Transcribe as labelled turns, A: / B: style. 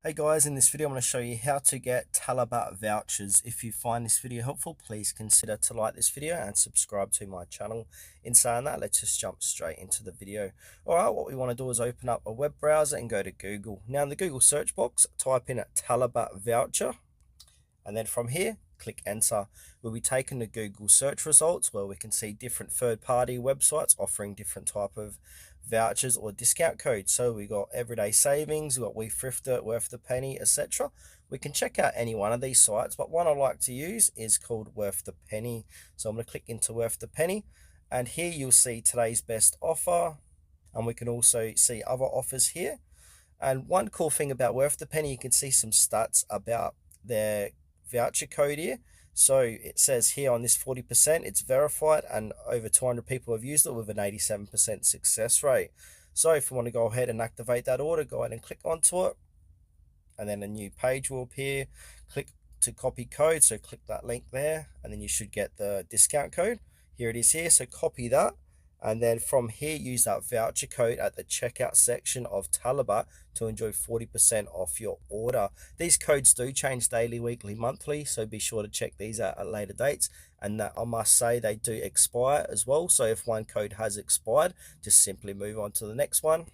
A: Hey guys, in this video I'm going to show you how to get Talabat vouchers. If you find this video helpful, please consider to like this video and subscribe to my channel. In saying that, let's just jump straight into the video. Alright, what we want to do is open up a web browser and go to Google. Now in the Google search box, type in Talabat voucher, and then from here, click enter. We'll be taken to Google search results where we can see different third-party websites offering different type of vouchers or discount codes. So we got everyday savings, we got we thrift it, worth the penny, etc. We can check out any one of these sites, but one I like to use is called Worth the Penny. So I'm going to click into Worth the Penny, and here you'll see today's best offer, and we can also see other offers here. And one cool thing about Worth the Penny, you can see some stats about their voucher code here. So it says here on this 40%, it's verified and over 200 people have used it with an 87% success rate. So if you want to go ahead and activate that order, go ahead and click onto it, and then a new page will appear. Click to copy code, so click that link there, and then you should get the discount code. Here it is here, so copy that, and then from here use that voucher code at the checkout section of Talabat to enjoy 40% off your order. These codes do change daily, weekly, monthly, so be sure to check these out at later dates. And that, I must say, they do expire as well, so if one code has expired, just simply move on to the next one.